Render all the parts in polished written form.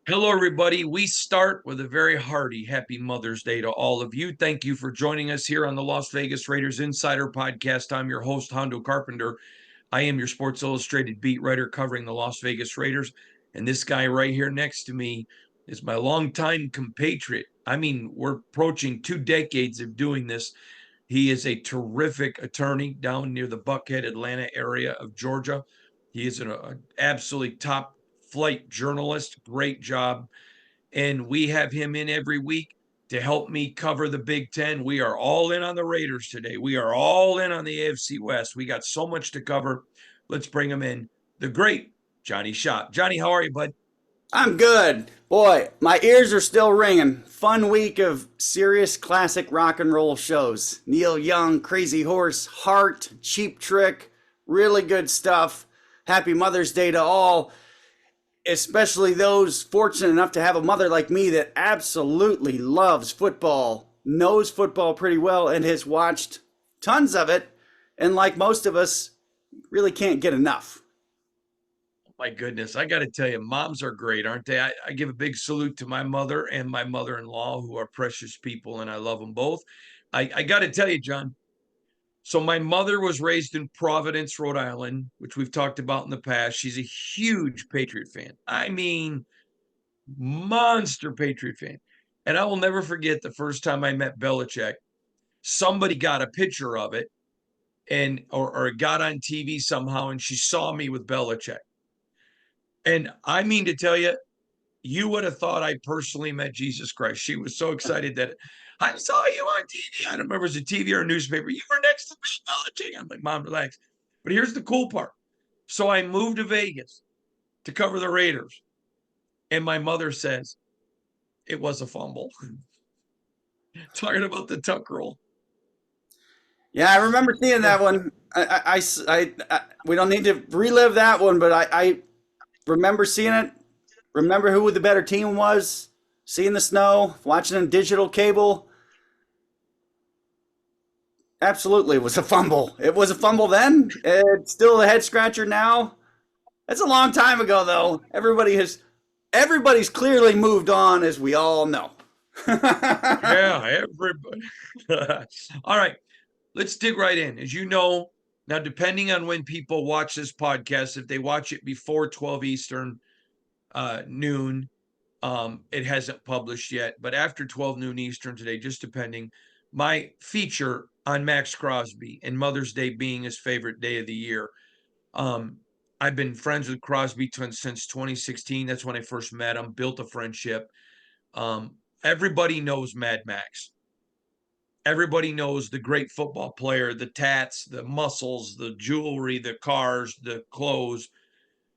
Hello, everybody. We start with a very hearty Happy Mother's Day to all of you. Thank you for joining us here on the Las Vegas Raiders Insider Podcast. I'm your host, Hondo Carpenter. I am your Sports Illustrated beat writer covering the Las Vegas Raiders. And this guy right here next to me is my longtime compatriot. I mean, we're approaching 2 decades of doing this. He is a terrific attorney down near the Buckhead, Atlanta area of Georgia. He is an absolutely top flight journalist. Great job. And we have him in every week to help me cover the Big Ten. We are all in on the Raiders today. We are all in on the AFC West. We got so much to cover. Let's bring him in. The great Johnny Shop. Johnny, how are you, bud? I'm good. Boy, my ears are still ringing. Fun week of serious classic rock and roll shows. Neil Young, Crazy Horse, Heart, Cheap Trick, really good stuff. Happy Mother's Day to all, especially those fortunate enough to have a mother like me that absolutely loves football, knows football pretty well, and has watched tons of it. And like most of us, really can't get enough. My goodness, I got to tell you, moms are great, aren't they? I give a big salute to my mother and my mother in law, who are precious people, and I love them both. I got to tell you, John. So, my mother was raised in Providence, Rhode Island, which we've talked about in the past. She's a huge Patriot fan. I mean, monster Patriot fan. And I will never forget the first time I met Belichick. Somebody got a picture of it and or it got on TV somehow, and she saw me with Belichick. And I mean to tell you, you would have thought I personally met Jesus Christ. She was so excited that I saw you on TV. I don't remember if it was a TV or a newspaper. You were next to me, Belichick. I'm like, Mom, relax. But here's the cool part. So I moved to Vegas to cover the Raiders. And my mother says, it was a fumble. Talking about the tuck rule. Yeah, I remember seeing that one. We don't need to relive that one, but I remember seeing it. Remember who the better team was. Seeing the snow, watching on digital cable. Absolutely, it was a fumble. It was a fumble then. It's still a head scratcher now. That's a long time ago, though. Everybody's clearly moved on, as we all know. Yeah, everybody. All right, let's dig right in. As you know, now depending on when people watch this podcast, if they watch it before 12 Eastern noon, it hasn't published yet. But after 12 noon Eastern today, just depending, my feature on Max Crosby and Mother's Day being his favorite day of the year. Um, I've been friends with Crosby since 2016. That's when I first met him, built a friendship. Everybody knows Mad Max. Everybody knows the great football player, the tats, the muscles, the jewelry, the cars, the clothes,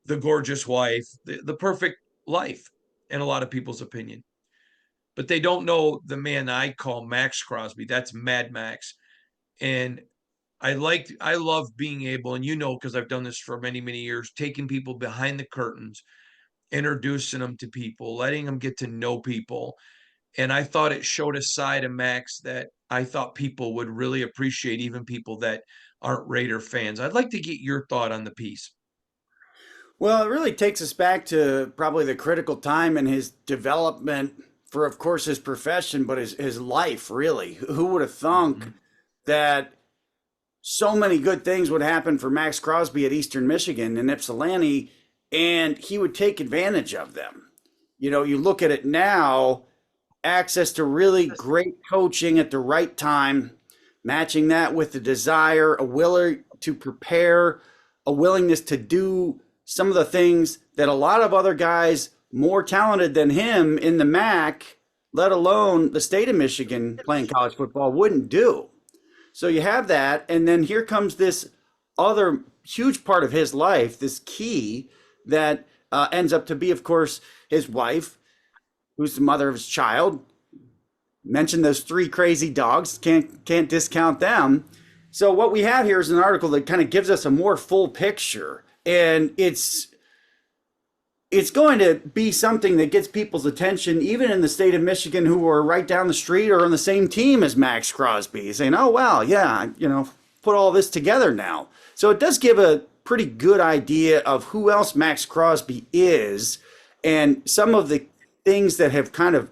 the gorgeous wife, the perfect life, in a lot of people's opinion. But they don't know the man I call Max Crosby. That's Mad Max. And I love being able, and you know, because I've done this for many, many years, taking people behind the curtains, introducing them to people, letting them get to know people. And I thought it showed a side of Max that I thought people would really appreciate, even people that aren't Raider fans. I'd like to get your thought on the piece. Well, it really takes us back to probably the critical time in his development for, of course, his profession, but his life, really. Who would have thunk Mm-hmm. that so many good things would happen for Max Crosby at Eastern Michigan and Ypsilanti, and he would take advantage of them? You know, you look at it now, access to really great coaching at the right time, matching that with the desire, a will to prepare, a willingness to do some of the things that a lot of other guys more talented than him in the MAC, let alone the state of Michigan playing college football, wouldn't do. So you have that, and then here comes this other huge part of his life, this key that ends up to be, of course, his wife, who's the mother of his child. Mentioned those three crazy dogs, can't discount them. So what we have here is an article that kind of gives us a more full picture, and it's going to be something that gets people's attention, even in the state of Michigan, who are right down the street or on the same team as Max Crosby, saying, "Oh wow, yeah, put all this together now." So it does give a pretty good idea of who else Max Crosby is, and some of the things that have kind of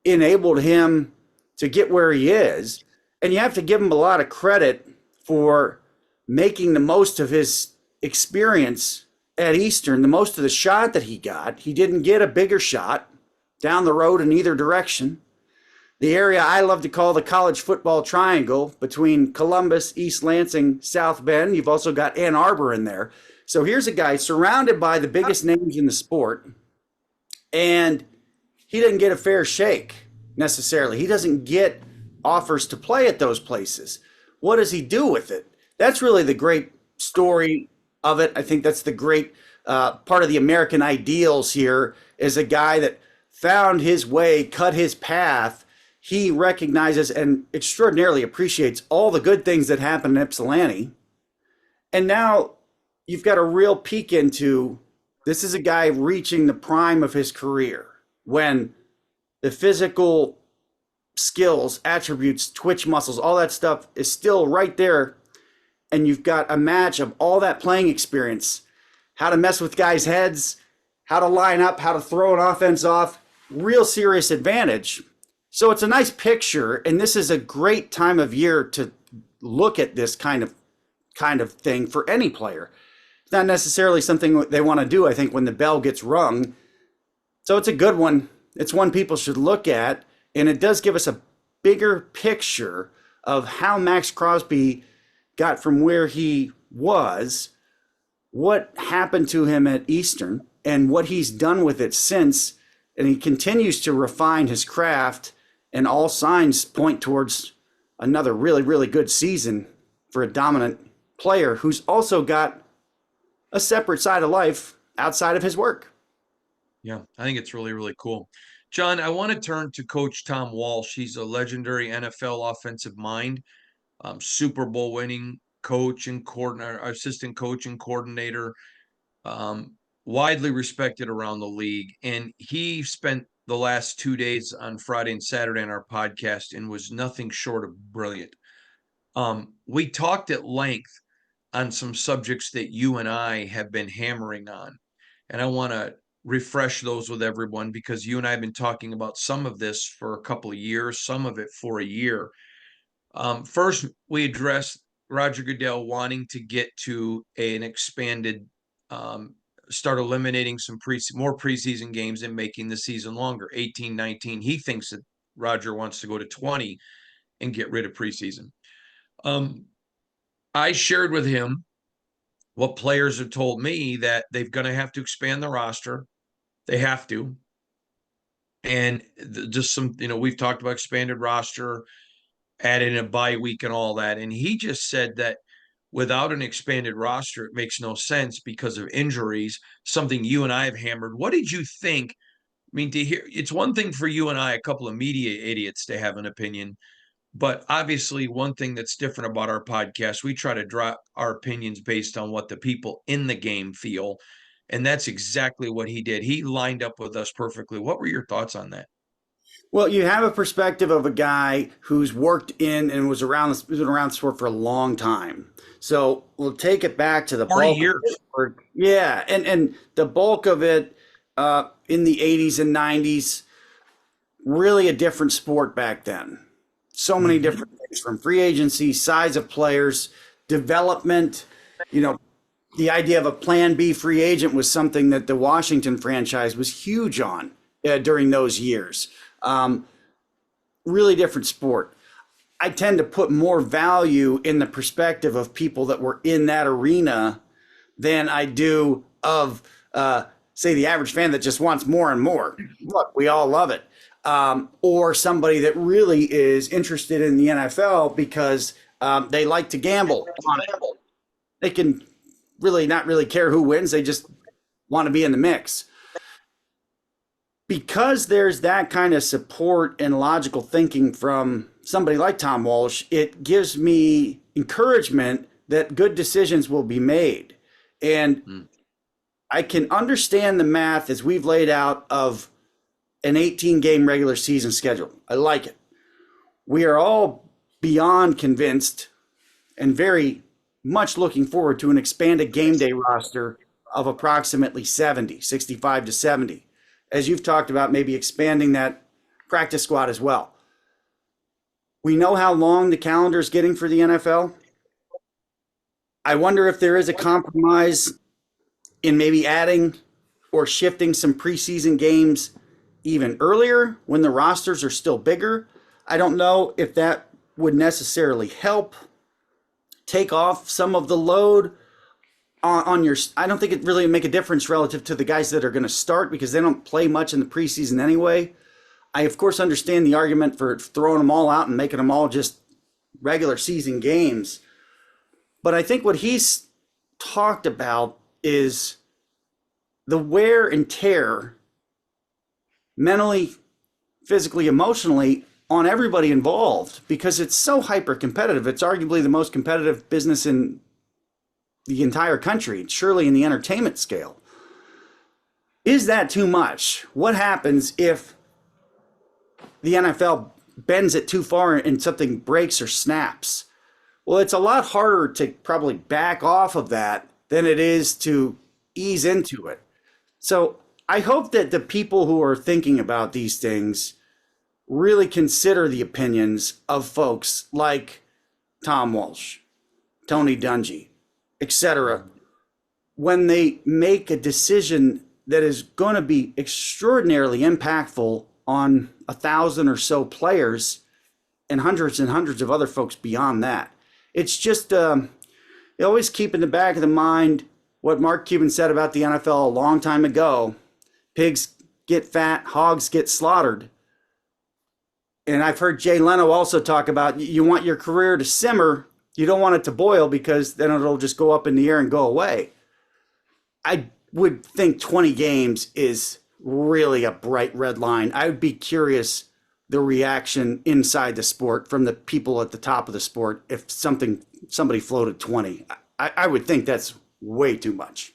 enabled him to get where he is. And you have to give him a lot of credit for making the most of his experience at Eastern, the most of the shot that he got. He didn't get a bigger shot down the road in either direction. The area I love to call the college football triangle between Columbus, East Lansing, South Bend. You've also got Ann Arbor in there. So here's a guy surrounded by the biggest names in the sport, and he didn't get a fair shake necessarily. He doesn't get offers to play at those places. What does he do with it? That's really the great story of it. I think that's the great part of the American ideals here, is a guy that found his way, cut his path. He recognizes and extraordinarily appreciates all the good things that happen in Ypsilanti. And now you've got a real peek into, this is a guy reaching the prime of his career when the physical skills, attributes, twitch muscles, all that stuff is still right there. And you've got a match of all that playing experience, how to mess with guys' heads, how to line up, how to throw an offense off, real serious advantage. So it's a nice picture, and this is a great time of year to look at this kind of thing for any player. It's not necessarily something they want to do, I think, when the bell gets rung. So it's a good one. It's one people should look at, and it does give us a bigger picture of how Max Crosby got from where he was, what happened to him at Eastern, and what he's done with it since. And he continues to refine his craft, and all signs point towards another really, really good season for a dominant player who's also got a separate side of life outside of his work. Yeah, I think it's really, really cool. John, I want to turn to Coach Tom Walsh. He's a legendary NFL offensive mind, Super Bowl winning coach and coordinator, assistant coach and coordinator, widely respected around the league. And he spent the last 2 days on Friday and Saturday on our podcast and was nothing short of brilliant. We talked at length on some subjects that you and I have been hammering on. And I want to refresh those with everyone, because you and I have been talking about some of this for a couple of years, some of it for a year. First, we addressed Roger Goodell wanting to get to an expanded, start eliminating some more preseason games and making the season longer, 18, 19. He thinks that Roger wants to go to 20 and get rid of preseason. I shared with him what players have told me, that they're going to have to expand the roster. They have to. And just some, we've talked about expanded roster, adding a bye week and all that. And he just said that without an expanded roster, it makes no sense because of injuries, something you and I have hammered. What did you think? I mean, to hear, it's one thing for you and I, a couple of media idiots, to have an opinion. But obviously, one thing that's different about our podcast, we try to draw our opinions based on what the people in the game feel. And that's exactly what he did. He lined up with us perfectly. What were your thoughts on that? Well, you have a perspective of a guy who's worked in and was been around the sport for a long time. So we'll take it back to the 40 bulk years. Yeah, and the bulk of it in the 80s and 90s, really a different sport back then. So many different things, from free agency, size of players, development. The idea of a plan B free agent was something that the Washington franchise was huge on during those years. Really different sport. I tend to put more value in the perspective of people that were in that arena than I do of, say, the average fan that just wants more and more. Look, we all love it. Or somebody that really is interested in the NFL because they like to gamble on it. They can not really care who wins. They just want to be in the mix. Because there's that kind of support and logical thinking from somebody like Tom Walsh, it gives me encouragement that good decisions will be made. And I can understand the math as we've laid out of an 18-game regular season schedule. I like it. We are all beyond convinced and very much looking forward to an expanded game day roster of approximately 65 to 70. as you've talked about, maybe expanding that practice squad as well. We know how long the calendar is getting for the NFL. I wonder if there is a compromise in maybe adding or shifting some preseason games even earlier when the rosters are still bigger. I don't know if that would necessarily help take off some of the load on your. I don't think it really make a difference relative to the guys that are going to start because they don't play much in the preseason anyway. I of course understand the argument for throwing them all out and making them all just regular season games, but I think what he's talked about is the wear and tear mentally, physically, emotionally on everybody involved because it's so hyper competitive. It's arguably the most competitive business in the entire country, surely in the entertainment scale. Is that too much? What happens if the NFL bends it too far and something breaks or snaps? Well, it's a lot harder to probably back off of that than it is to ease into it. So I hope that the people who are thinking about these things really consider the opinions of folks like Tom Walsh, Tony Dungy, etc., when they make a decision that is going to be extraordinarily impactful on 1,000 or so players and hundreds of other folks beyond that. It's just always keep in the back of the mind what Mark Cuban said about the NFL a long time ago. Pigs get fat, hogs get slaughtered. And I've heard Jay Leno also talk about you want your career to simmer. You don't want it to boil because then it'll just go up in the air and go away. I would think 20 games is really a bright red line. I would be curious the reaction inside the sport from the people at the top of the sport if somebody floated 20. I would think that's way too much.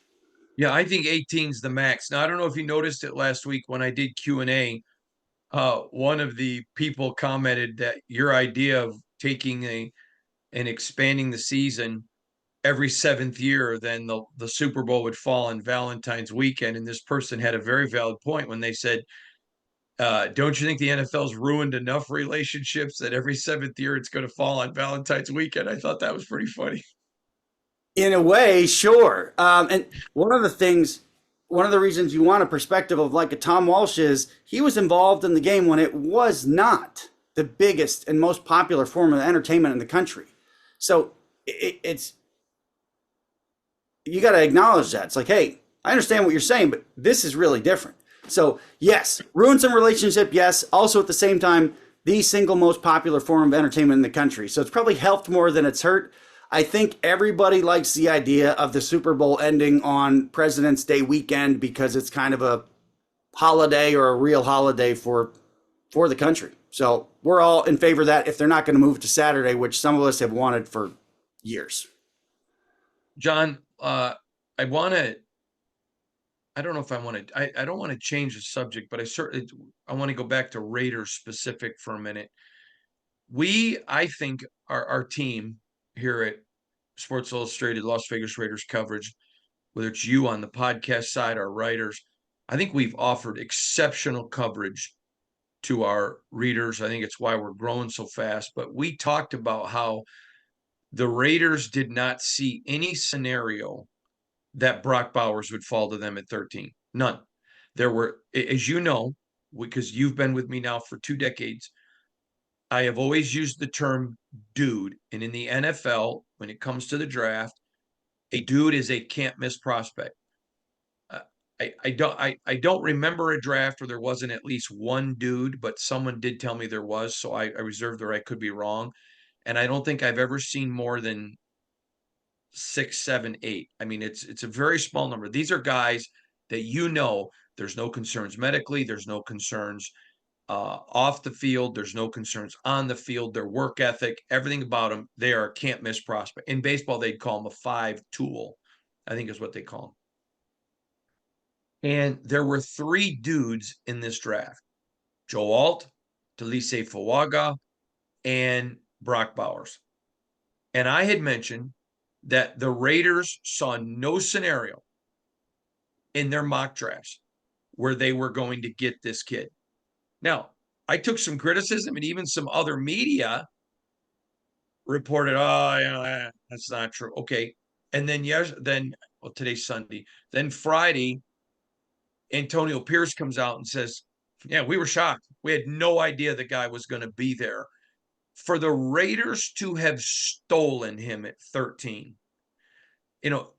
Yeah, I think 18 is the max. Now, I don't know if you noticed it last week when I did Q&A. One of the people commented that your idea of taking and expanding the season every seventh year, then the Super Bowl would fall on Valentine's weekend. And this person had a very valid point when they said, don't you think the NFL's ruined enough relationships that every seventh year it's going to fall on Valentine's weekend? I thought that was pretty funny. In a way, sure. And one of the reasons you want a perspective of like a Tom Walsh is he was involved in the game when it was not the biggest and most popular form of entertainment in the country. So it's you got to acknowledge that. It's like, hey, I understand what you're saying, but this is really different. So yes, ruin some relationship. Yes. Also at the same time, the single most popular form of entertainment in the country. So it's probably helped more than it's hurt. I think everybody likes the idea of the Super Bowl ending on President's Day weekend because it's kind of a holiday or a real holiday for the country. So we're all in favor of that if they're not going to move it to Saturday, which some of us have wanted for years. John, I want to, I don't know if I want to, I don't want to change the subject, but I want to go back to Raiders specific for a minute. I think our team here at Sports Illustrated Las Vegas Raiders coverage, whether it's you on the podcast side, our writers, I think we've offered exceptional coverage to our readers. I think it's why we're growing so fast. But we talked about how the Raiders did not see any scenario that Brock Bowers would fall to them at 13. None. There were, as you know, because you've been with me now for 2 decades, I have always used the term dude. And in the NFL, when it comes to the draft, a dude is a can't miss prospect. I don't remember a draft where there wasn't at least one dude, but someone did tell me there was, so I reserve the right, could be wrong. And I don't think I've ever seen more than 6, 7, 8. I mean, it's a very small number. These are guys that there's no concerns medically, there's no concerns off the field, there's no concerns on the field. Their work ethic, everything about them, they are a can't miss prospect. In baseball, they'd call them a 5 tool, I think is what they call them. And there were 3 dudes in this draft: Joe Alt, Talise Fuaga, and Brock Bowers. And I had mentioned that the Raiders saw no scenario in their mock drafts where they were going to get this kid. Now, I took some criticism, and even some other media reported, oh, that's not true. Okay. And then, well, today's Sunday. Then Friday, Antonio Pierce comes out and says, yeah, we were shocked. We had no idea the guy was going to be there. For the Raiders to have stolen him at 13,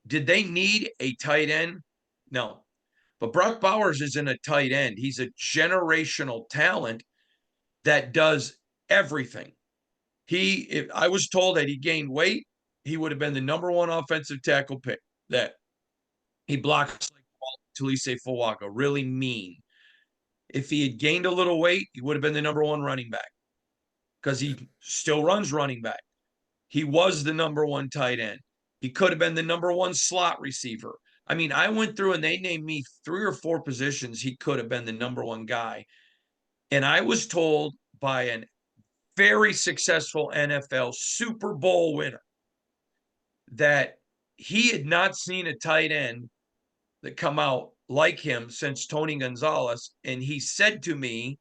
did they need a tight end? No. But Brock Bowers isn't a tight end. He's a generational talent that does everything. If I was told that he gained weight, he would have been the number one offensive tackle pick. That he blocks like Tulise Fuaga, really mean. If he had gained a little weight, he would have been the number one running back because he still runs running back. He was the number one tight end. He could have been the number one slot receiver. I mean, I went through and they named me 3 or 4 positions he could have been the number one guy. And I was told by an very successful NFL Super Bowl winner that he had not seen a tight end that come out like him since Tony Gonzalez. And he said to me,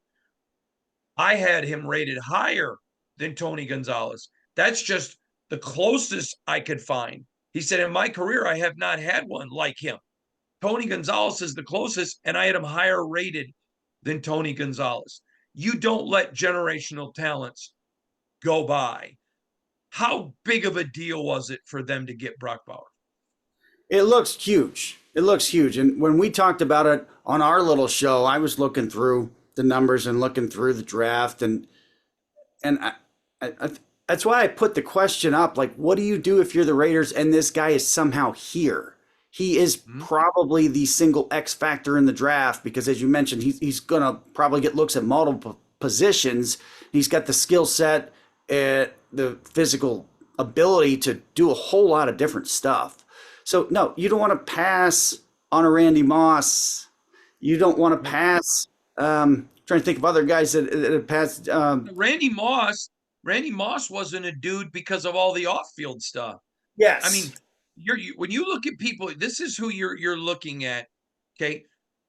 I had him rated higher than Tony Gonzalez. That's just the closest I could find. He said, in my career, I have not had one like him. Tony Gonzalez is the closest, and I had him higher rated than Tony Gonzalez. You don't let generational talents go by. How big of a deal was it for them to get Brock Bowers? It looks huge. It looks huge. And when we talked about it on our little show, I was looking through the numbers and looking through the draft, and that's why I put the question up, like, what do you do if you're the Raiders and this guy is somehow here? He is probably the single X factor in the draft because, as you mentioned, he's going to probably get looks at multiple positions. He's got the skill set, the physical ability to do a whole lot of different stuff. So, no, you don't want to pass on a Randy Moss. You don't want to pass. Trying to think of other guys that have passed. Randy Moss wasn't a dude because of all the off-field stuff. Yes. I mean, when you look at people, this is who you're looking at. Okay,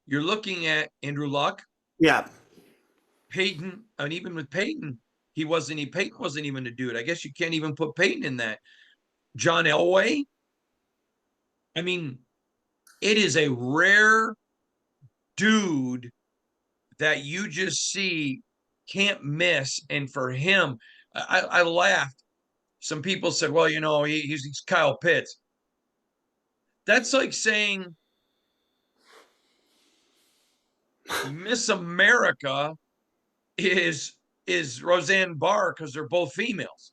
you're looking at Andrew Luck. Yeah. Peyton, and even with Peyton, Peyton wasn't even a dude. I guess you can't even put Peyton in that. John Elway. I mean, it is a rare dude that you just see can't miss. And for him, I laughed. Some people said, well, he's Kyle Pitts. That's like saying Miss America is Roseanne Barr because they're both females.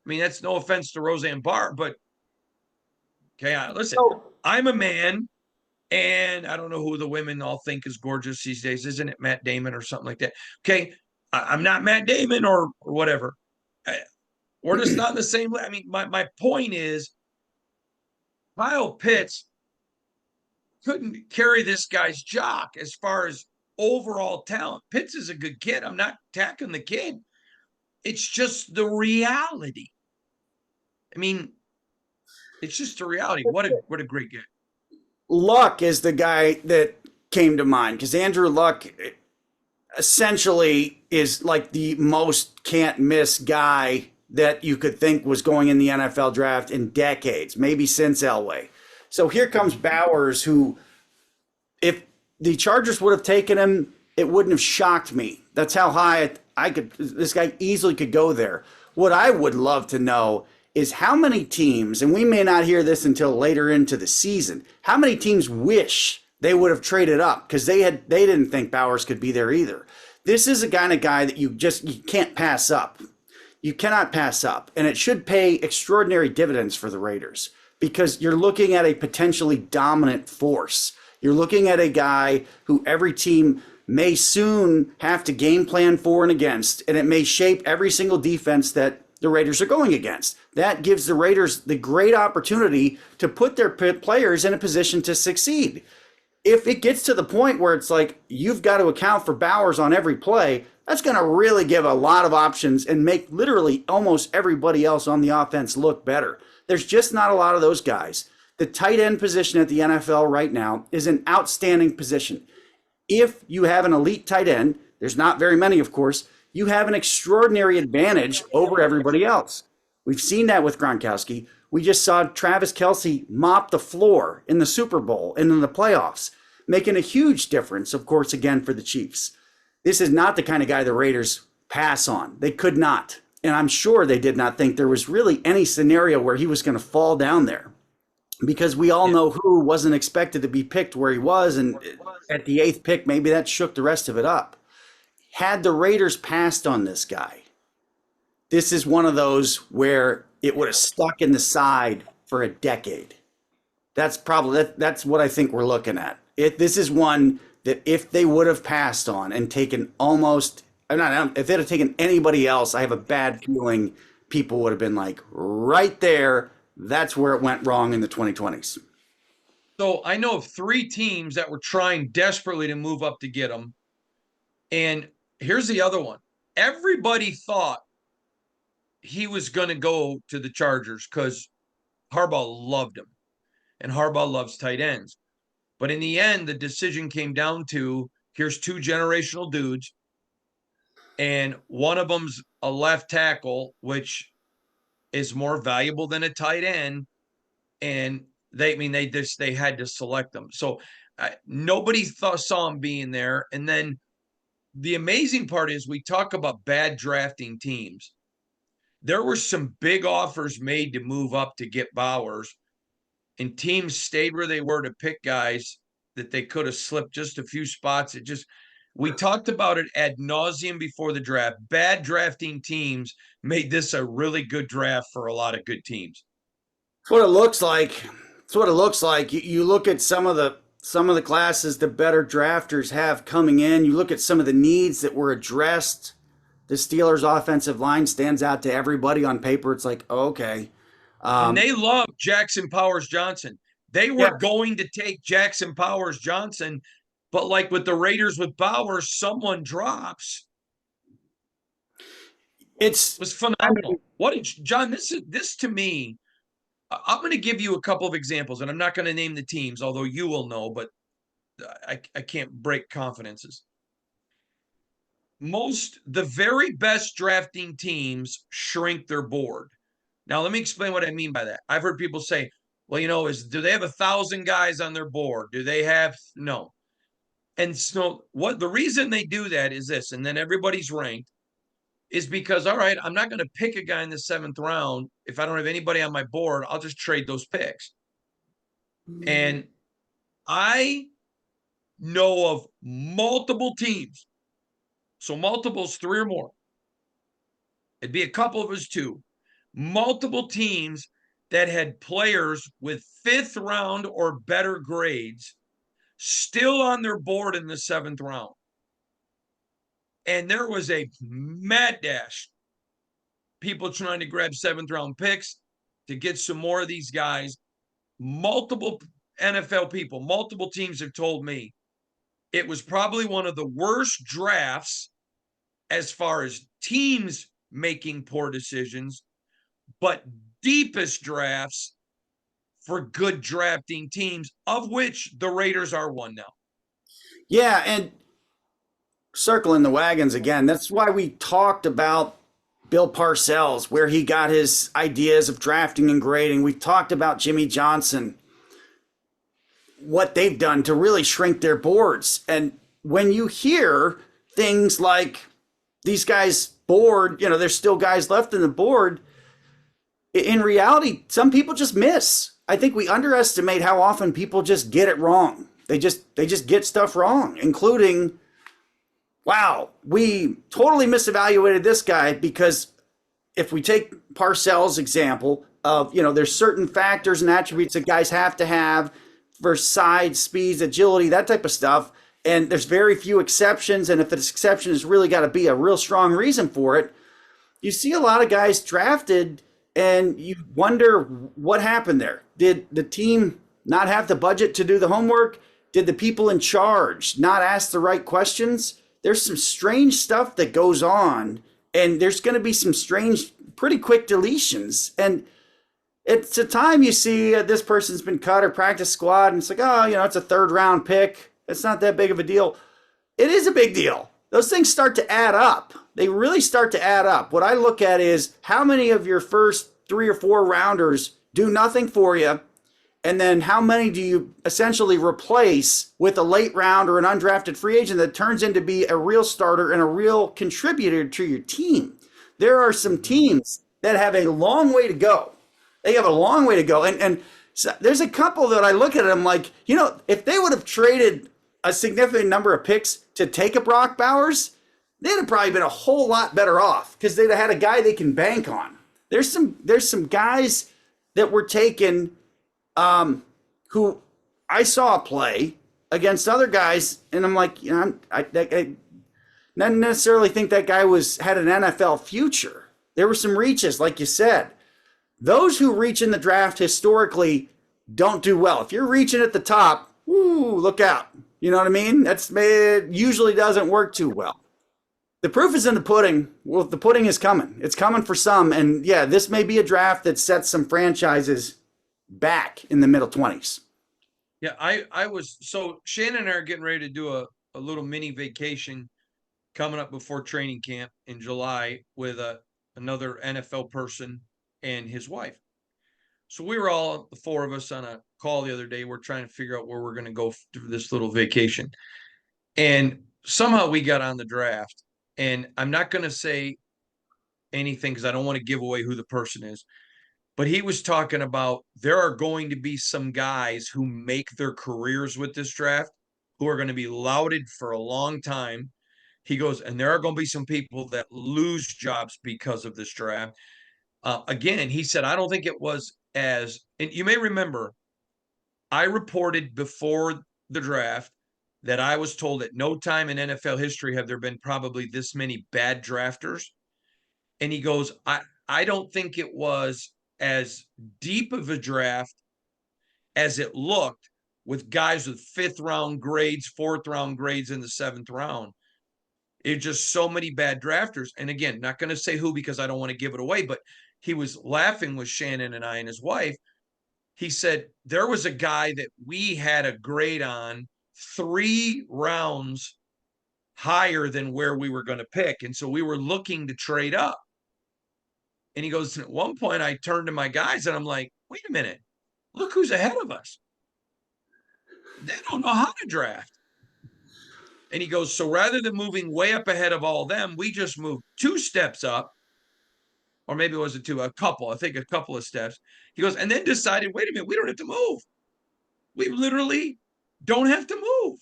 I mean, that's no offense to Roseanne Barr, but okay, listen, I'm a man, and I don't know who the women all think is gorgeous these days. Isn't it Matt Damon or something like that? Okay, I'm not Matt Damon or whatever. We're just not in the same. I mean, my point is, Kyle Pitts couldn't carry this guy's jock as far as overall talent. Pitts is a good kid. I'm not attacking the kid. It's just the reality. I mean, it's just the reality. What a great guy. Luck is the guy that came to mind because Andrew Luck essentially is like the most can't miss guy that you could think was going in the NFL draft in decades, maybe since Elway. So here comes Bowers, who, if the Chargers would have taken him, it wouldn't have shocked me. That's how high this guy easily could go there. What I would love to know is how many teams, and we may not hear this until later into the season, how many teams wish they would have traded up because they didn't think Bowers could be there either. This is a kind of guy that you can't pass up. You cannot pass up, and it should pay extraordinary dividends for the Raiders because you're looking at a potentially dominant force. You're looking at a guy who every team may soon have to game plan for and against, and it may shape every single defense that the Raiders are going against. That gives the Raiders the great opportunity to put their players in a position to succeed. If it gets to the point where it's like you've got to account for Bowers on every play, that's going to really give a lot of options and make literally almost everybody else on the offense look better. There's just not a lot of those guys. The tight end position at the NFL right now is an outstanding position. if you have an elite tight end, there's not very many, of course, you have an extraordinary advantage over everybody else. We've seen that with Gronkowski. We just saw Travis Kelce mop the floor in the Super Bowl and in the playoffs, making a huge difference, of course, again, for the Chiefs. This is not the kind of guy the Raiders pass on. They could not. And I'm sure they did not think there was really any scenario where he was going to fall down there, because we all know who wasn't expected to be picked where he was. And at the 8th pick, maybe that shook the rest of it up. Had the Raiders passed on this guy, this is one of those where it would have stuck in the side for a decade. That's what I think we're looking at. This is one that if they would have passed on and taken if they'd have taken anybody else, I have a bad feeling people would have been like, right there, that's where it went wrong in the 2020s. So I know of 3 teams that were trying desperately to move up to get him. And here's the other one. Everybody thought he was going to go to the Chargers because Harbaugh loved him, and Harbaugh loves tight ends. But in the end, the decision came down to, here's 2 generational dudes, and one of them's a left tackle, which is more valuable than a tight end. And they had to select them. So nobody saw him being there. And then the amazing part is, we talk about bad drafting teams. There were some big offers made to move up to get Bowers, and teams stayed where they were to pick guys that they could have slipped just a few spots. We talked about it ad nauseum before the draft. Bad drafting teams made this a really good draft for a lot of good teams. That's what it looks like. It's what it looks like. You look at some of the classes the better drafters have coming in. You look at some of the needs that were addressed. The Steelers' offensive line stands out to everybody on paper. It's like, okay. And they love Jackson Powers Johnson. They were going to take Jackson Powers Johnson, but like with the Raiders with Bowers, someone drops. It was phenomenal. John, this to me, I'm going to give you a couple of examples, and I'm not going to name the teams, although you will know, but I can't break confidences. The very best drafting teams shrink their board. Now, let me explain what I mean by that. I've heard people say, well, do they have 1,000 guys on their board? Do they have no? And so the reason they do that is this, and then everybody's ranked, is because, all right, I'm not going to pick a guy in the 7th round. If I don't have anybody on my board, I'll just trade those picks. And I know of multiple teams. So multiples, 3 or more. It'd be a couple of us 2. Multiple teams that had players with 5th round or better grades still on their board in the 7th round. And there was a mad dash. People trying to grab 7th round picks to get some more of these guys. Multiple NFL people, multiple teams have told me it was probably one of the worst drafts as far as teams making poor decisions, but deepest drafts for good drafting teams, of which the Raiders are one now. Yeah, and circling the wagons again, that's why we talked about Bill Parcells, where he got his ideas of drafting and grading. We talked about Jimmy Johnson, what they've done to really shrink their boards. And when you hear things like these guys' board, there's still guys left in the board, in reality, some people just miss. I think we underestimate how often people just get it wrong. They just get stuff wrong, including, wow, we totally misevaluated this guy, because if we take Parcells' example of, there's certain factors and attributes that guys have to have for size, speeds, agility, that type of stuff. And there's very few exceptions. And if this exception has really got to be a real strong reason for it, you see a lot of guys drafted and you wonder what happened there. Did the team not have the budget to do the homework? Did the people in charge not ask the right questions? There's some strange stuff that goes on, and there's going to be some strange, pretty quick deletions. And it's a time you see this person's been cut or practice squad, and it's like, oh, it's a 3rd round pick. It's not that big of a deal. It is a big deal. Those things start to add up. They really start to add up. What I look at is how many of your first 3 or 4 rounders do nothing for you, and then how many do you essentially replace with a late round or an undrafted free agent that turns into be a real starter and a real contributor to your team. There are some teams that have a long way to go. They have a long way to go. And so there's a couple that I look at and I'm like, if they would have traded a significant number of picks to take a Brock Bowers, they'd have probably been a whole lot better off because they'd have had a guy they can bank on. There's some guys that were taken who I saw play against other guys, and I'm like, I not necessarily think that guy had an NFL future. There were some reaches, like you said. Those who reach in the draft historically don't do well. If you're reaching at the top, look out. You know what I mean? It usually doesn't work too well. The proof is in the pudding. Well, the pudding is coming. It's coming for some. And yeah, this may be a draft that sets some franchises back in the middle 20s. Yeah, so Shannon and I are getting ready to do a little mini vacation coming up before training camp in July with another NFL person and his wife. So we were all, the 4 of us, on a call the other day. We're trying to figure out where we're going to go for this little vacation. And somehow we got on the draft. And I'm not going to say anything because I don't want to give away who the person is. But he was talking about there are going to be some guys who make their careers with this draft who are going to be lauded for a long time. He goes, and there are going to be some people that lose jobs because of this draft. Again, he said, I don't think it was and you may remember, I reported before the draft that I was told at no time in NFL history have there been probably this many bad drafters. And he goes, I don't think it was as deep of a draft as it looked with guys with 5th round grades, 4th round grades in the 7th round. It's just so many bad drafters. And again, not going to say who because I don't want to give it away, but he was laughing with Shannon and I and his wife. He said there was a guy that we had a grade on 3 rounds higher than where we were going to pick. And so we were looking to trade up. And he goes, at one point I turned to my guys and I'm like, wait a minute, look who's ahead of us. They don't know how to draft. And he goes, so rather than moving way up ahead of all them, we just moved 2 steps up. Or maybe it wasn't 2, a couple of steps. He goes, and then decided, wait a minute, we don't have to move. We literally don't have to move.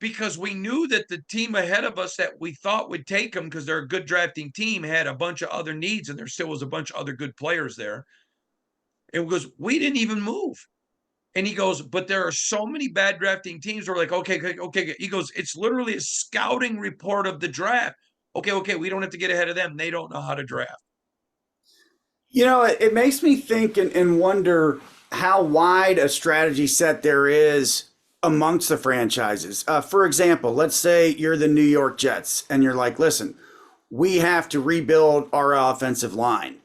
Because we knew that the team ahead of us that we thought would take them because they're a good drafting team had a bunch of other needs, and there still was a bunch of other good players there. And goes, we didn't even move. And he goes, but there are so many bad drafting teams who are like, okay. He goes, it's literally a scouting report of the draft. Okay, we don't have to get ahead of them. They don't know how to draft. It makes me think and wonder how wide a strategy set there is amongst the franchises. For example, let's say you're the New York Jets and you're like, listen, we have to rebuild our offensive line.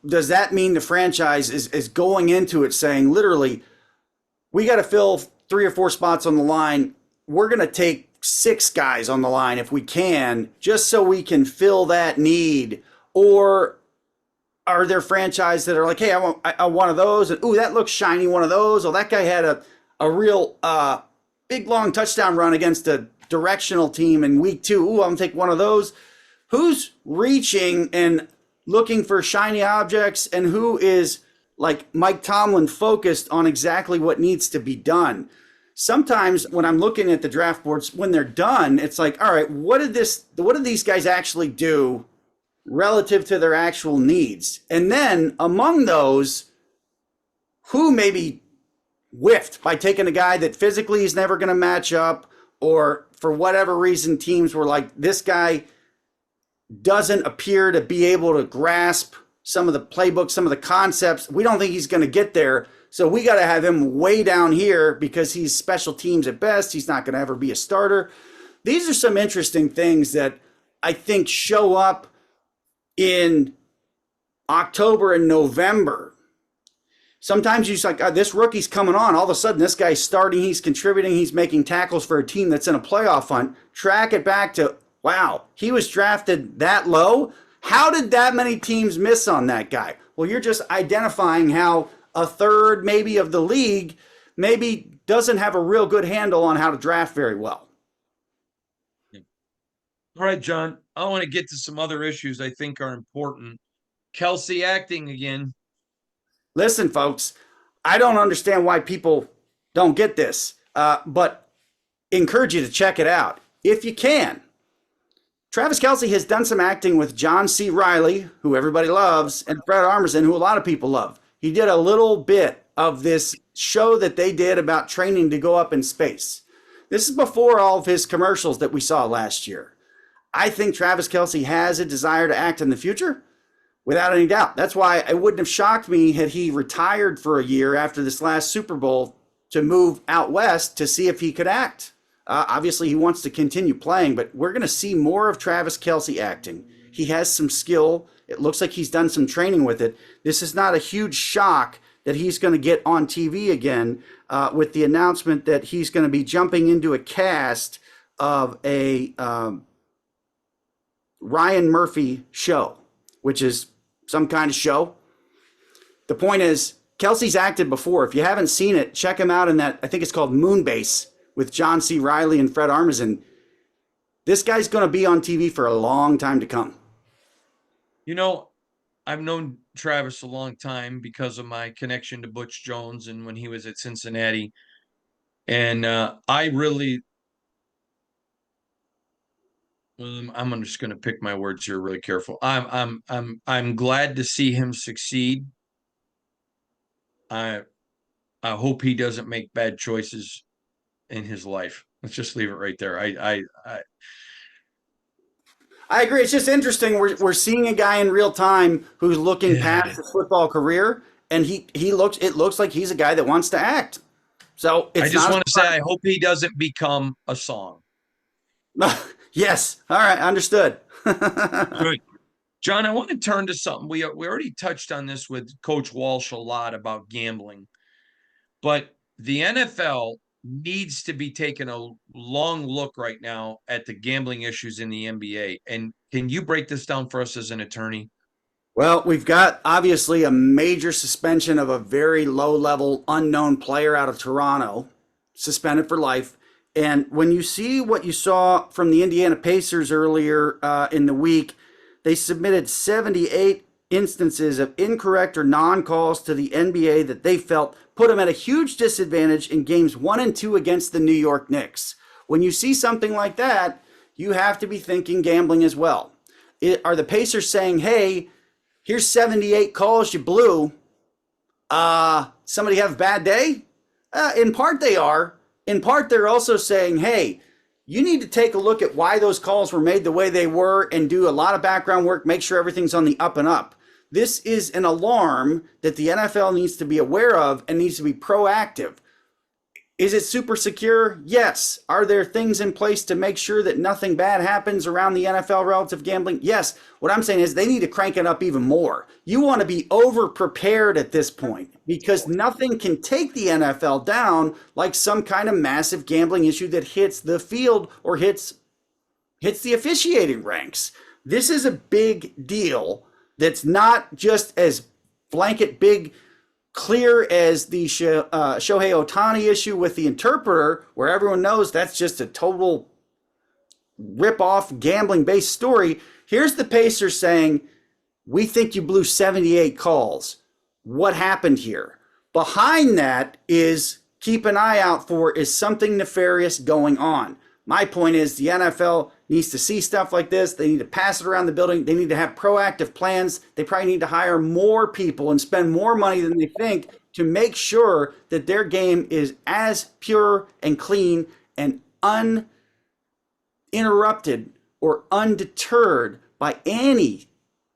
Does that mean the franchise is going into it saying, literally, we got to fill 3 or 4 spots on the line. We're going to take 6 guys on the line if we can, just so we can fill that need? Or are there franchises that are like, hey, I want one of those, and ooh, that looks shiny, one of those. Oh, that guy had a real big long touchdown run against a directional team in week 2. Ooh, I'm gonna take one of those. Who's reaching and looking for shiny objects, and who is like Mike Tomlin focused on exactly what needs to be done? Sometimes when I'm looking at the draft boards, when they're done, it's like, all right, what did these guys actually do relative to their actual needs? And then among those, who maybe whiffed by taking a guy that physically is never going to match up, or for whatever reason, teams were like, this guy doesn't appear to be able to grasp some of the playbooks, some of the concepts. We don't think he's going to get there. So we got to have him way down here because he's special teams at best. He's not going to ever be a starter. These are some interesting things that I think show up in October and November. Sometimes you're just like, this rookie's coming on. All of a sudden, this guy's starting. He's contributing. He's making tackles for a team that's in a playoff hunt. Track it back to, wow, he was drafted that low. How did that many teams miss on that guy? Well, you're just identifying how a third maybe of the league maybe doesn't have a real good handle on how to draft very well. All right, John, I want to get to some other issues I think are important. Kelce acting again. Listen, folks, I don't understand why people don't get this, but encourage you to check it out if you can. Travis Kelce has done some acting with John C. Reilly, who everybody loves, and Fred Armisen, who a lot of people love. He did a little bit of this show that they did about training to go up in space. This is before all of his commercials that we saw last year. I think Travis Kelce has a desire to act in the future. Without any doubt. That's why it wouldn't have shocked me had he retired for a year after this last Super Bowl to move out west to see if he could act. Obviously, he wants to continue playing, but we're going to see more of Travis Kelce acting. He has some skill. It looks like he's done some training with it. This is not a huge shock that he's going to get on TV again with the announcement that he's going to be jumping into a cast of a Ryan Murphy show, which is some kind of show. The point is, Kelce's acted before. If you haven't seen it, check him out in that, I think it's called Moonbase with John C. Reilly and Fred Armisen. This guy's going to be on TV for a long time to come. You know, I've known Travis a long time because of my connection to Butch Jones and when he was at Cincinnati. And I really, I'm just going to pick my words here really careful. I'm glad to see him succeed. I hope he doesn't make bad choices in his life. Let's just leave it right there. I agree. It's just interesting. We're seeing a guy in real time who's looking past his football career, and it looks like he's a guy that wants to act. So I just want to say I hope he doesn't become a song. Yes. All right. Understood. Good. John, I want to turn to something. We already touched on this with Coach Walsh a lot about gambling, but the NFL needs to be taking a long look right now at the gambling issues in the NBA. And can you break this down for us as an attorney? Well, we've got obviously a major suspension of a very low-level unknown player out of Toronto, suspended for life. And when you see what you saw from the Indiana Pacers earlier in the week, they submitted 78 instances of incorrect or non-calls to the NBA that they felt put them at a huge disadvantage in games 1 and 2 against the New York Knicks. When you see something like that, you have to be thinking gambling as well. Are the Pacers saying, hey, here's 78 calls you blew. Somebody have a bad day? In part they are. In part, they're also saying, hey, you need to take a look at why those calls were made the way they were and do a lot of background work, make sure everything's on the up and up. This is an alarm that the NFL needs to be aware of and needs to be proactive. Is it super secure? Yes. Are there things in place to make sure that nothing bad happens around the NFL relative gambling? Yes. What I'm saying is they need to crank it up even more. You want to be over prepared at this point because nothing can take the NFL down like some kind of massive gambling issue that hits the field or hits the officiating ranks. This is a big deal that's not just as blanket big clear as the Shohei Ohtani issue with the interpreter, where everyone knows that's just a total rip-off gambling-based story. Here's the Pacers saying, we think you blew 78 calls. What happened here? Behind that is, keep an eye out for, is something nefarious going on. My point is the NFL needs to see stuff like this. They need to pass it around the building. They need to have proactive plans. They probably need to hire more people and spend more money than they think to make sure that their game is as pure and clean and uninterrupted or undeterred by any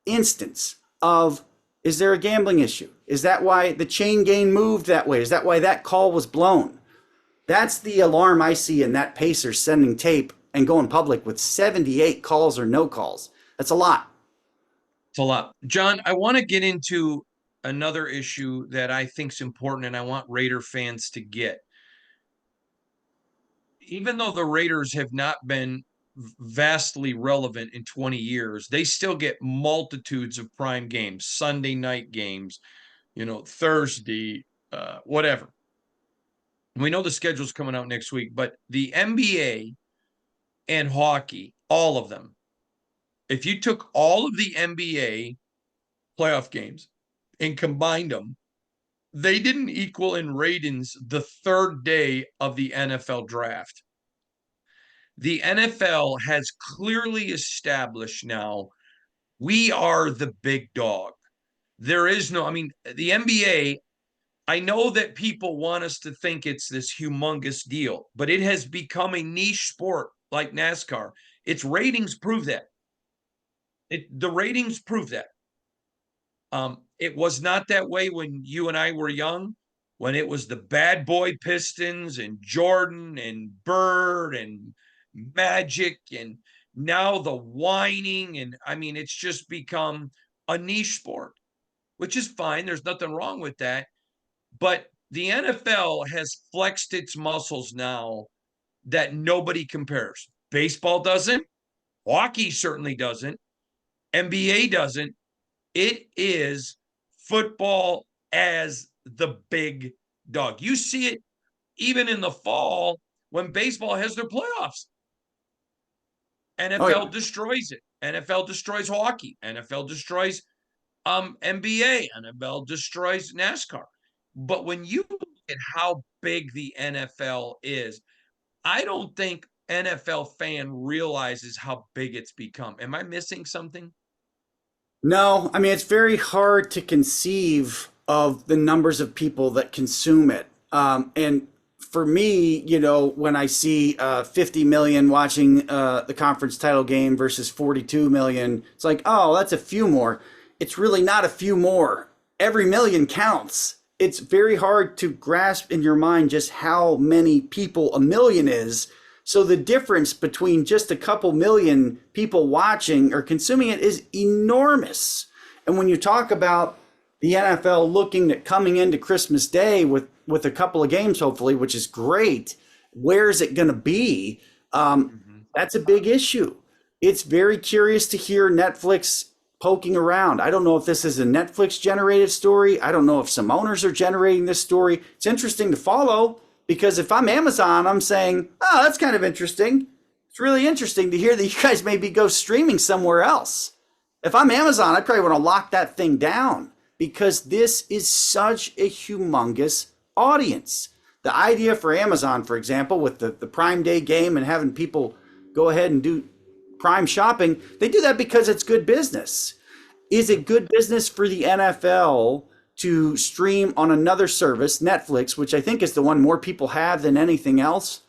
instance of, is there a gambling issue? Is that why the chain gang moved that way? Is that why that call was blown? That's the alarm I see in that Pacers sending tape and going public with 78 calls or no calls. That's a lot. It's a lot. John, I want to get into another issue that I think is important and I want Raider fans to get. Even though the Raiders have not been vastly relevant in 20 years, they still get multitudes of prime games, Sunday night games, Thursday, whatever. We know the schedule's coming out next week, but the NBA and hockey, all of them, if you took all of the NBA playoff games and combined them, they didn't equal in ratings the third day of the NFL draft. The NFL has clearly established now we are the big dog. There is no, I mean, the NBA, I know that people want us to think it's this humongous deal, but it has become a niche sport like NASCAR. Its ratings prove that. The ratings prove that. It was not that way when you and I were young, when it was the bad boy Pistons and Jordan and Bird and Magic, and now the whining. And I mean, it's just become a niche sport, which is fine. There's nothing wrong with that. But the NFL has flexed its muscles now that nobody compares. Baseball doesn't. Hockey certainly doesn't. NBA doesn't. It is football as the big dog. You see it even in the fall when baseball has their playoffs. NFL destroys it. NFL destroys hockey. NFL destroys NBA. NFL destroys NASCAR. But when you look at how big the NFL is, I don't think NFL fan realizes how big it's become. Am I missing something? No, I mean, it's very hard to conceive of the numbers of people that consume it. And for me, when I see 50 million watching the conference title game versus 42 million, it's like, oh, that's a few more. It's really not a few more. Every million counts. It's very hard to grasp in your mind just how many people a million is. So the difference between just a couple million people watching or consuming it is enormous. And when you talk about the NFL looking at coming into Christmas Day with a couple of games, hopefully, which is great, where is it going to be? That's a big issue. It's very curious to hear Netflix poking around. I don't know if this is a Netflix generated story. I don't know if some owners are generating this story. It's interesting to follow. Because if I'm Amazon, I'm saying, oh, that's kind of interesting. It's really interesting to hear that you guys maybe go streaming somewhere else. If I'm Amazon, I probably want to lock that thing down because this is such a humongous audience. The idea for Amazon, for example, with the Prime Day game and having people go ahead and do Prime shopping, they do that because it's good business. Is it good business for the NFL to stream on another service, Netflix, which I think is the one more people have than anything else?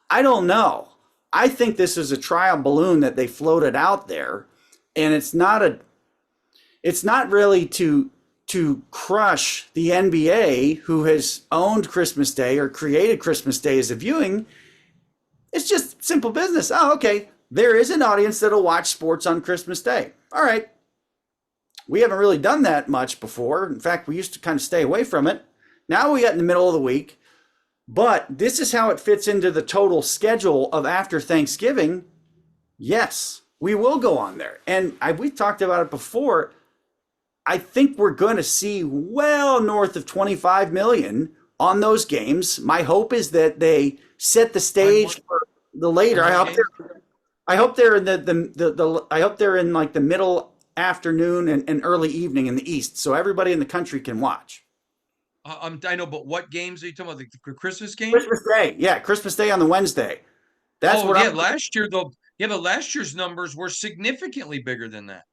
I don't know. I think this is a trial balloon that they floated out there, and it's not really to crush the NBA, who has owned Christmas Day or created Christmas Day as a viewing. It's just simple business. Oh, okay. There is an audience that'll watch sports on Christmas Day. All right. We haven't really done that much before. In fact, we used to kind of stay away from it. Now we got in the middle of the week. But this is how it fits into the total schedule of after Thanksgiving. Yes, we will go on there. And we talked about it before. I think we're going to see well north of 25 million on those games. My hope is that they set the stage for the later. I hope they're in I hope they're in like the middle afternoon and early evening in the East, so everybody in the country can watch. I know, but what games are you talking about? The Christmas game? Christmas Day, yeah, Christmas Day on the Wednesday. That's what. Yeah, last year though. Yeah, but last year's numbers were significantly bigger than that.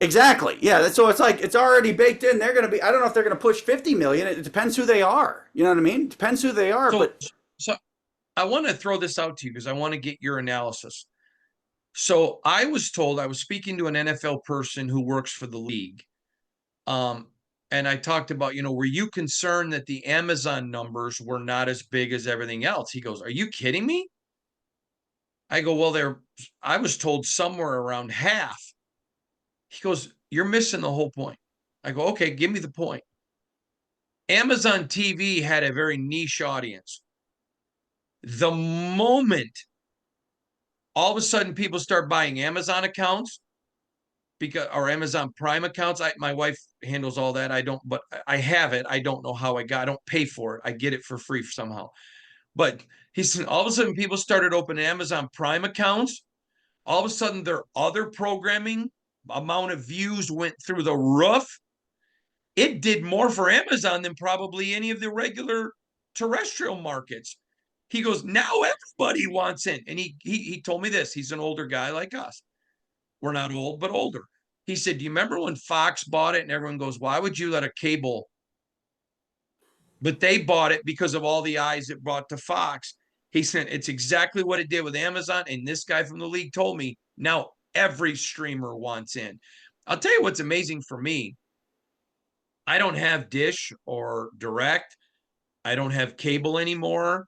Exactly. Yeah. So it's like it's already baked in. They're going to be. I don't know if they're going to push 50 million. It depends who they are. You know what I mean? It depends who they are. So I want to throw this out to you because I want to get your analysis. So I was told, I was speaking to an NFL person who works for the league. And I talked about, were you concerned that the Amazon numbers were not as big as everything else? He goes, are you kidding me? I go, well, I was told somewhere around half. He goes, you're missing the whole point. I go, okay, give me the point. Amazon TV had a very niche audience. The moment all of a sudden people start buying Amazon accounts because or Amazon Prime accounts, my wife handles all that. I don't, but I have it. I don't know how I don't pay for it. I get it for free somehow. But he said all of a sudden people started opening Amazon Prime accounts. All of a sudden their other programming amount of views went through the roof. It did more for Amazon than probably any of the regular terrestrial markets. He goes, now everybody wants in. And he told me this. He's an older guy like us. We're not old, but older. He said, do you remember when Fox bought it? And everyone goes, why would you let a cable? But they bought it because of all the eyes it brought to Fox. He said, it's exactly what it did with Amazon. And this guy from the league told me, now every streamer wants in. I'll tell you what's amazing for me. I don't have Dish or Direct. I don't have cable anymore.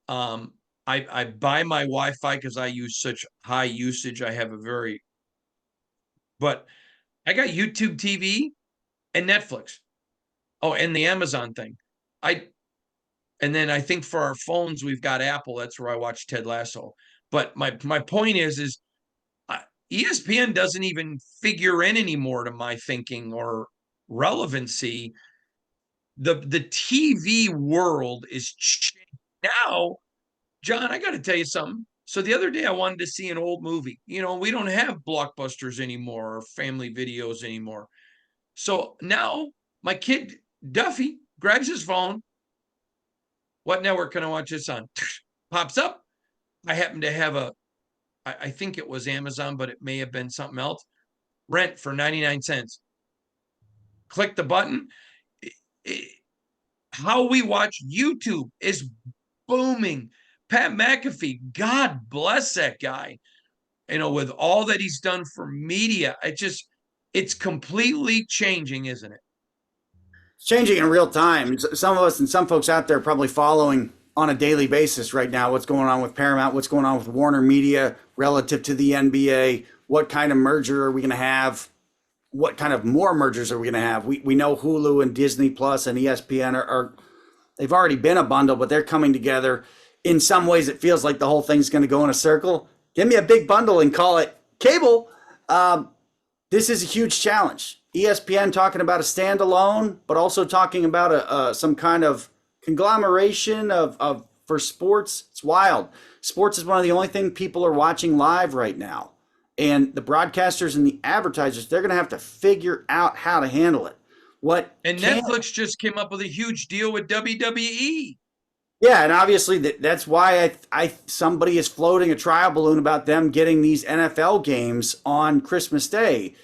I buy my Wi-Fi because I use such high usage. I have but I got YouTube TV and Netflix. Oh, and the Amazon thing. And then I think for our phones, we've got Apple. That's where I watch Ted Lasso. But my point is ESPN doesn't even figure in anymore to my thinking or relevancy. The TV world is changing now. John, I got to tell you something. So the other day I wanted to see an old movie. We don't have Blockbusters anymore or family videos anymore. So now my kid Duffy grabs his phone. What network can I watch this on? Pops up. I happen to have I think it was Amazon, but it may have been something else. Rent for 99 cents. Click the button. How we watch YouTube is booming. Pat McAfee, God bless that guy. With all that he's done for media, it's completely changing, isn't it? It's changing in real time. Some of us and some folks out there are probably following on a daily basis right now what's going on with Paramount, what's going on with Warner Media relative to the NBA, what kind of merger are we going to have, what kind of more mergers are we going to have. We know Hulu and Disney Plus and ESPN are they've already been a bundle, but they're coming together. In some ways, it feels like the whole thing's going to go in a circle. Give me a big bundle and call it cable. This is a huge challenge. ESPN talking about a standalone, but also talking about some kind of conglomeration of for sports. It's wild. Sports is one of the only things people are watching live right now. And the broadcasters and the advertisers, they're going to have to figure out how to handle it. Netflix just came up with a huge deal with WWE. Yeah, and obviously that's why somebody is floating a trial balloon about them getting these NFL games on Christmas Day.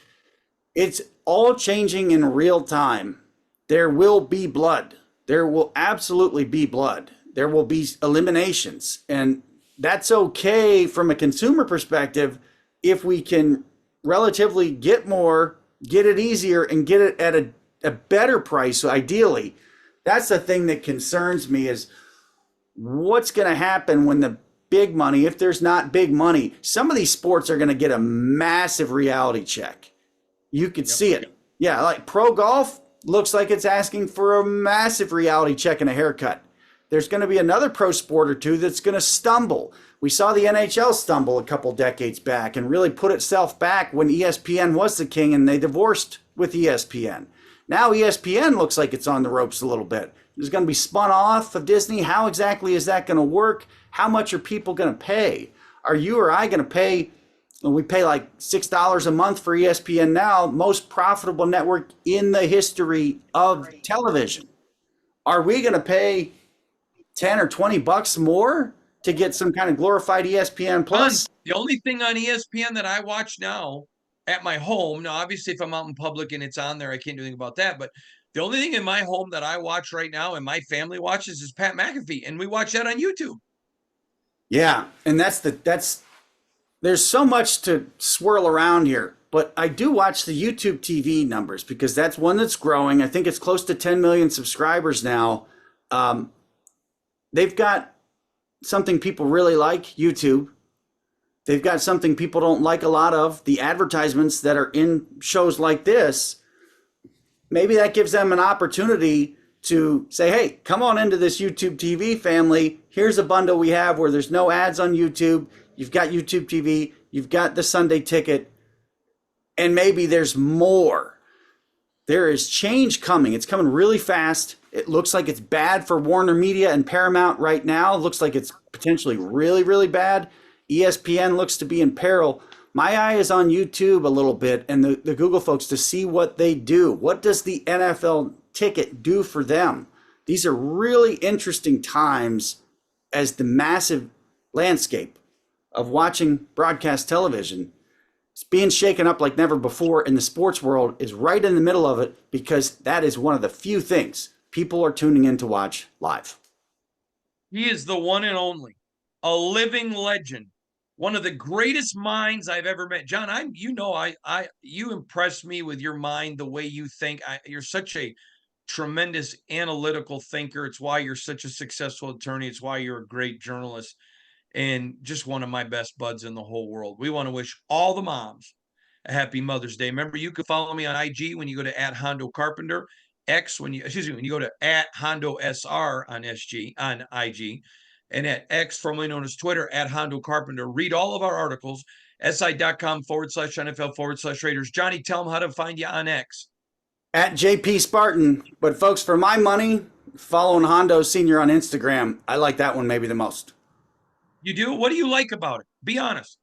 It's all changing in real time. There will be blood. There will absolutely be blood. There will be eliminations. And that's okay from a consumer perspective if we can relatively get more, get it easier, and get it at a better price, ideally. That's the thing that concerns me is what's going to happen when the big money, if there's not big money, some of these sports are going to get a massive reality check. You could see it. Yeah, like pro golf looks like it's asking for a massive reality check and a haircut. There's going to be another pro sport or two that's going to stumble. We saw the NHL stumble a couple decades back and really put itself back when ESPN was the king and they divorced with ESPN. Now ESPN looks like it's on the ropes a little bit. It's going to be spun off of Disney. How exactly is that going to work? How much are people going to pay? Are you or I going to pay? We pay like $6 a month for ESPN now, most profitable network in the history of television. Are we going to pay 10 or 20 bucks more to get some kind of glorified ESPN Plus? The only thing on ESPN that I watch now at my home, now obviously if I'm out in public and it's on there, I can't do anything about that, but the only thing in my home that I watch right now and my family watches is Pat McAfee, and we watch that on YouTube. Yeah, and there's so much to swirl around here, but I do watch the YouTube TV numbers because that's one that's growing. I think it's close to 10 million subscribers now. They've got something people really like, YouTube. They've got something people don't like a lot of, the advertisements that are in shows like this. maybe that gives them an opportunity to say, hey, come on into this YouTube TV family. Here's a bundle we have where there's no ads on YouTube. You've got YouTube TV, you've got the Sunday ticket, and maybe there's more. There is change coming. It's coming really fast. It looks like it's bad for Warner Media and Paramount right now. It looks like it's potentially really, really bad. ESPN looks to be in peril. My eye is on YouTube a little bit and the Google folks to see what they do. What does the NFL ticket do for them? These are really interesting times as the massive landscape of watching broadcast television is being shaken up like never before, and the sports world is right in the middle of it because that is one of the few things people are tuning in to watch live. He is the one and only, a living legend, one of the greatest minds I've ever met. John, you impress me with your mind, the way you think. You're such a tremendous analytical thinker. It's why you're such a successful attorney. It's why you're a great journalist and just one of my best buds in the whole world. We want to wish all the moms a happy Mother's Day. Remember, you can follow me on IG when you go to @Hondo Carpenter, X when you go to @HondoSR on IG, and at X, formerly known as Twitter, @Hondo Carpenter. Read all of our articles, si.com/NFL/Raiders. Johnny, tell them how to find you on X. @JP Spartan. But folks, for my money, following Hondo Senior on Instagram, I like that one maybe the most. You do? What do you like about it? Be honest.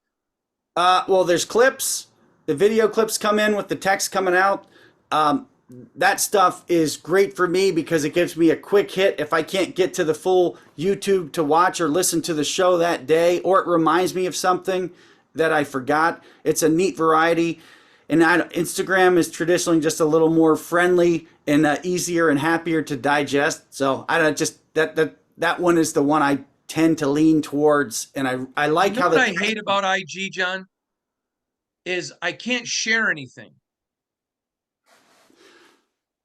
Well, there's clips. The video clips come in with the text coming out. That stuff is great for me because it gives me a quick hit if I can't get to the full YouTube to watch or listen to the show that day, or it reminds me of something that I forgot. It's a neat variety. And Instagram is traditionally just a little more friendly and easier and happier to digest. So I don't just that one is the one I tend to lean towards, and I like how what I hate about IG, John, is I can't share anything.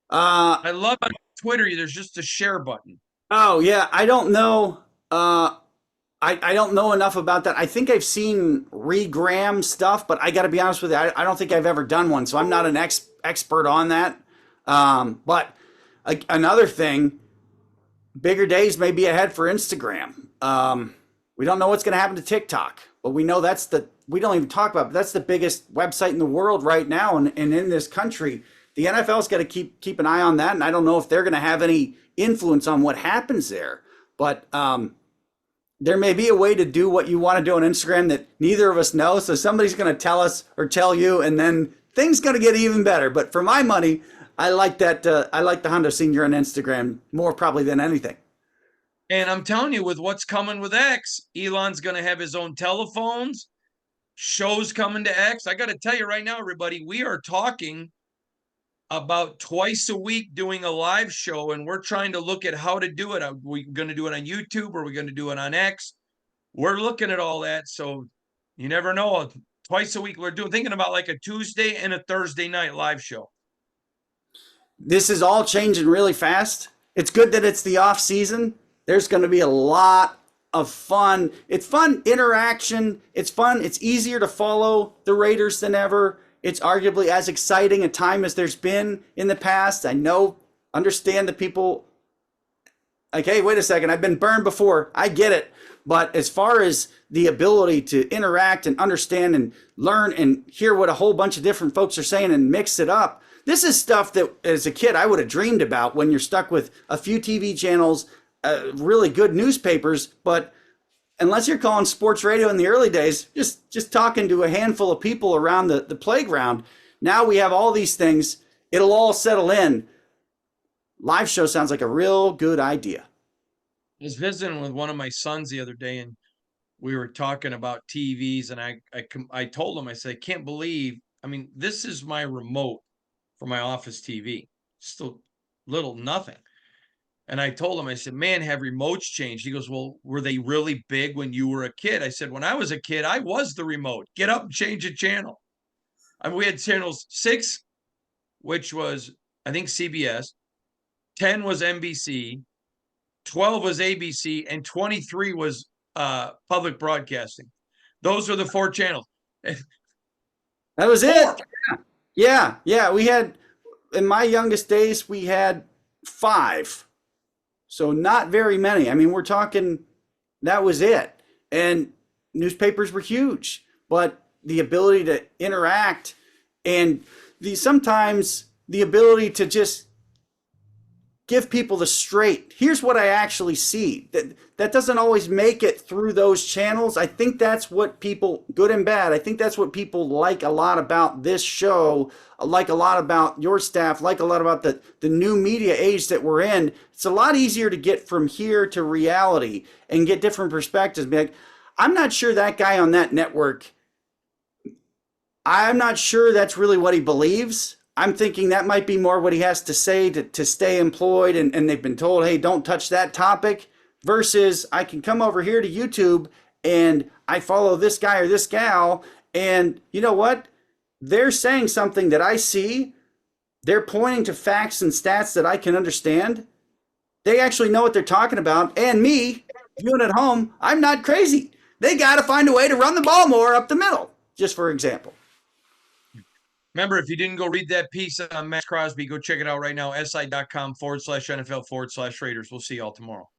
I love on Twitter, there's just a share button. Oh yeah, I don't know. I don't know enough about that. I think I've seen regram stuff, but I got to be honest with you, I don't think I've ever done one, so I'm not an expert on that. But another thing, bigger days may be ahead for Instagram. We don't know what's going to happen to TikTok, but we know we don't even talk about it, but that's the biggest website in the world right now, and in this country. The NFL's got to keep an eye on that, and I don't know if they're going to have any influence on what happens there. But there may be a way to do what you want to do on Instagram that neither of us know. So somebody's going to tell us or tell you, and then things going to get even better. But for my money, I like that. I like the Hondo Senior on Instagram more probably than anything. And I'm telling you, with what's coming with X, Elon's going to have his own telephones, shows coming to X. I got to tell you right now, everybody, we are talking about twice a week doing a live show, and we're trying to look at how to do it. Are we going to do it on YouTube? Or are we going to do it on X? We're looking at all that, so you never know. Twice a week, we're thinking about like a Tuesday and a Thursday night live show. This is all changing really fast. It's good that it's the off season. There's going to be a lot of fun. It's fun interaction. It's fun. It's easier to follow the Raiders than ever. It's arguably as exciting a time as there's been in the past. I understand the people like, hey, wait a second, I've been burned before. I get it. But as far as the ability to interact and understand and learn and hear what a whole bunch of different folks are saying and mix it up, this is stuff that as a kid I would have dreamed about when you're stuck with a few TV channels, really good newspapers, but unless you're calling sports radio in the early days, just talking to a handful of people around the playground. Now we have all these things. It'll all settle in. Live show sounds like a real good idea. I was visiting with one of my sons the other day, and we were talking about TVs, and I told him, I said, I can't believe, this is my remote for my office TV. Still little nothing. And I told him, I said, man, have remotes changed? He goes, well, were they really big when you were a kid? I said, when I was a kid, I was the remote. Get up and change a channel. We had channels 6, which was, I think, CBS. 10 was NBC. 12 was ABC. And 23 was public broadcasting. Those were the 4 channels. That was 4. It. Yeah. We had in my youngest days, we had 5. So not very many. I mean, we're talking, that was it. And newspapers were huge, but the ability to interact and sometimes the ability to just give people the straight, here's what I actually see. That doesn't always make it through those channels. I think that's what people, good and bad, I think that's what people like a lot about this show, like a lot about your staff, like a lot about the new media age that we're in. It's a lot easier to get from here to reality and get different perspectives. Be like, I'm not sure that guy on that network, I'm not sure that's really what he believes. I'm thinking that might be more what he has to say to stay employed, and they've been told, hey, don't touch that topic, versus I can come over here to YouTube and I follow this guy or this gal, and you know what? They're saying something that I see. They're pointing to facts and stats that I can understand. They actually know what they're talking about. And me, viewing at home, I'm not crazy. They got to find a way to run the ball more up the middle, just for example. Remember, if you didn't go read that piece on Maxx Crosby, go check it out right now, si.com/NFL/Raiders. We'll see y'all tomorrow.